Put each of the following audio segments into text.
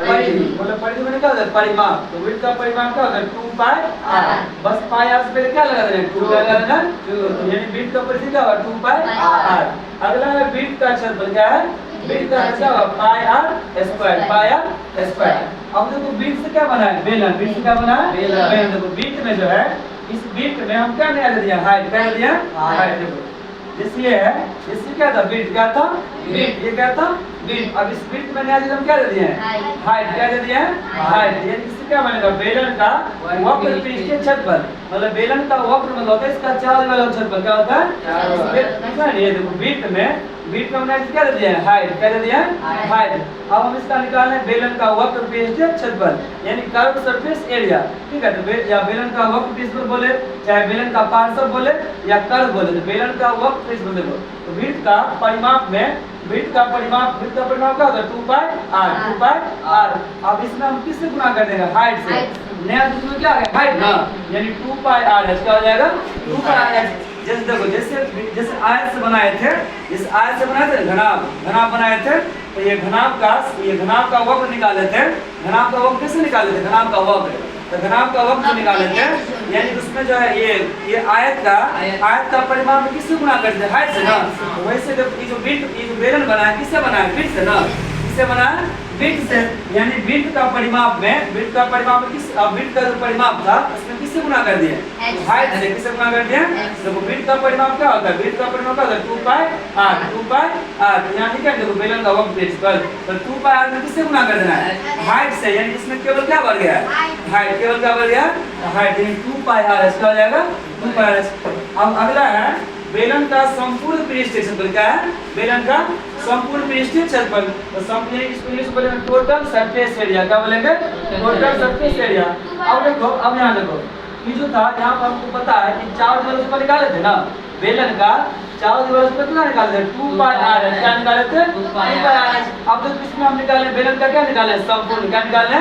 परिधि, मतलब परिधि मैंने क्या होता है परिमाप, तो वृत्त का परिमाप क्या होता है 2 पाई r, बस पाई r से पहले क्या लगा देना 2 लगा देना, यानी वृत्त का परिधि क्या होगा 2 पाई r। अगला है वृत्त का क्षेत्रफल क्या है, वृत्त का क्या होगा पाई r स्क्वायर, पाई r स्क्वायर। अब देखो वृत्त से क्या बना है बेलन, वृत्त से क्या बना है बेलन। देखो वृत्त में जो है इस वृत्त में हम क्या निकाल दिया हाइट, क्या दिया हाइट। देखो जैसे ये है, इससे क्या था वृत्त, क्या था वृत्त, ये क्या था वृत्त। अब इस वृत्त में हम क्या दे दिए हैं हाइट, क्या दे दिए हैं हाइट। यानी इससे क्या बनेगा बेलन का वक्र पृष्ठीय क्षेत्रफल, मतलब बेलन का वक्र मतलब होता है इसका चारों वाला क्षेत्रफल क्या होता है। ये देखो वृत्त में हमने क्या दे दिया है हाइट, क्या दे दिया है हाइट। अब हम इसका निकालना है बेलन का वक्र पृष्ठीय क्षेत्रफल यानी कर्व सरफेस एरिया, ठीक है। तो या बेलन का वक्र पृष्ठफल बोले, चाहे बेलन का पार्श्व बोले या कर्व बोले, तो बेलन का वक्र पृष्ठफल देखो। तो वृत्त का परिमाप में वृत्त का परिमाप क्या होगा 2 पाई r, 2 पाई r। अब इसमें हम किससे गुणा कर देंगे हाइट से, नया इसमें क्या आ गया हाइट ना, यानी 2 पाई r क्या हो जाएगा 2 पाई r। जैसे देखो जैसे आयत से बनाए थे, इस आयत से बनाए थे घनाभ बनाए थे, तो ये घनाभ का वक्र निकाले थे। घनाभ का वक्र कैसे निकाले थे, घनाभ का वक्र, तो घनाभ का वक्र निकाले थे, यानी उसमें जो है ये आयत का परिमाप किससे गुणा करते हैं हाइट से ना। तो वैसे ये जो बेलन बना है किससे बना है वृत्त से ना, किससे बना है वृत्त से। यानी वृत्त का परिमाप में वृत्त का जो परिमाप था उसमें किससे गुणा कर दिए हाइट से, किससे गुणा कर दिए। देखो वृत्त का परिमाप क्या होता है, वृत्त का परिमाप क्या होता है 2 पाई r, 2 पाई r। यहाँ लिखा है देखो बेलन का वक्र पृष्ठफल, तो 2 पाई r में किससे गुणा कर देना है हाइट से, यानी इसमें केवल क्या बढ़ गया है हाइट, केवल क्या बढ़ गया हाइट, यानी 2 पाई r इसका हो जाएगा 2 पाई r। अब अगला है बेलन का संपूर्ण पृष्ठीय क्षेत्रफल, क्या है बेलन का संपूर्ण पृष्ठीय क्षेत्रफल। तो संपूर्ण इसको बोलेंगे टोटल सरफेस एरिया, क्या बोलेंगे टोटल सरफेस एरिया। अब देखो, अब यहाँ देखो ये जो था यहाँ पर हमको पता है कि चारों दिवस पर निकाले थे ना बेलन का, चारों दिवस पर कितना निकाले थे 2 पाई r, क्या निकाले थे 2 पाई r। अब तो इसमें हम निकाले बेलन का क्या निकाले संपूर्ण, क्या निकाले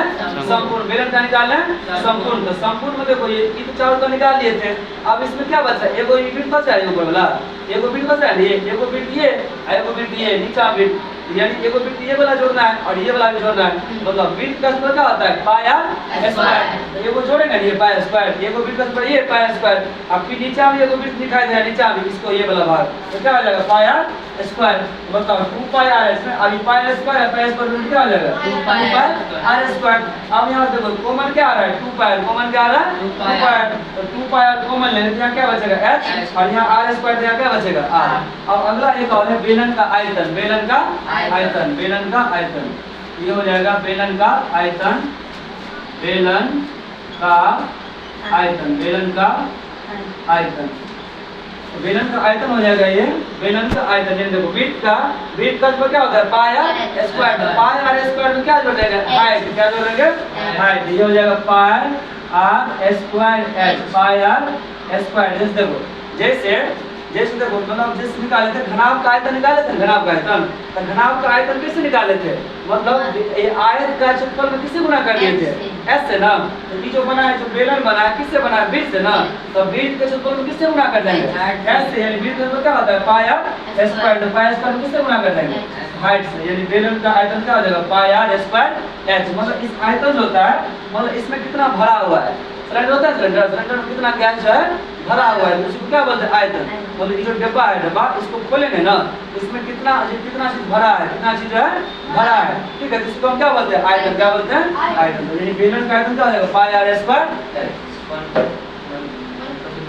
संपूर्ण, बेलन का निकाले संपूर्ण। तो संपूर्ण में देखो ये तो चारों का निकाल लिए थे। अब इसमें क्या बचा, एगो यूनिट बचा है ऊपर वाला, एगो बिट बचा है, एगो बिट ये एगो बिट ये नीचा बिट, यानी एगो बिट ये वाला जोड़ना है और ये वाला भी जोड़ना है। मतलब बिट का सूत्र क्या होता है पाई r स्क्वायर, एगो जोड़ेंगे ये पाई स्क्वायर, एगो बिट का सूत्र ये पाई स्क्वायर। अब फिर नीचा में एगो बिट दिखाई दे रहा है, नीचा में इसको ये वाला भाग, तो क्या हो जाएगा पाई r स्क्वायर। मतलब 2 पाई r इसमें अभी पाई स्क्वायर है, पाई स्क्वायर क्या हो जाएगा 2 पाई r स्क्वायर। अब यहाँ देखो कॉमन क्या आ रहा है 2 पाई, कॉमन क्या आ रहा है 2 पाई, तो 2 पाई r कॉमन लेने यहाँ क्या बचेगा h, और यहाँ r स्क्वायर यहाँ क्या बचेगा r। अब अगला एक और है बेलन का आयतन, बेलन का आयतन, बेलन का आयतन, ये हो जाएगा बेलन का आयतन, बेलन का आयतन, बेलन का आयतन, बेलन का आयतन हो जाएगा ये बेलन का आयतन। देखो वृत्त का क्या होता है पाई r स्क्वायर, पाई r स्क्वायर में क्या जोड़ेगा हाइट, क्या जोड़ेंगे हाइट, ये हो जाएगा पाई r स्क्वायर h, पाई r स्क्वायर। जैसे देखो जैसे देखो मतलब जैसे निकाले थे घनाभ का आयतन, निकाले थे घनाभ का आयतन, तो घनाभ का आयतन कैसे निकाले थे, मतलब ये आयत का क्षेत्रफल में किससे गुणा कर दिए थे s से ना। तो ये जो बना है जो बेलन बना है किससे बना है वृत्त से ना, तो वृत्त के क्षेत्रफल में किससे गुणा कर देंगे s से, यानी वृत्त का क्षेत्रफल क्या होता है पाई r स्क्वायर, तो पाई स्क्वायर में किससे गुणा कर देंगे हाइट से, यानी बेलन का आयतन क्या हो जाएगा पाई r स्क्वायर h। मतलब इस आयतन जो होता है मतलब इसमें कितना भरा हुआ है, सिलेंडर होता है सिलेंडर में कितना गैस है भरा हुआ है, उसको क्या बोलते हैं आयतन। मतलब ये जो डब्बा है, डब्बा इसको खोलेंगे ना इसमें कितना चीज भरा है, कितना चीज है भरा है, ठीक है। तो इसको हम क्या बोलते हैं आयतन, क्या बोलते हैं आयतन। तो यानी बेलन का आयतन क्या हो जाएगा पाई r स्क्वायर।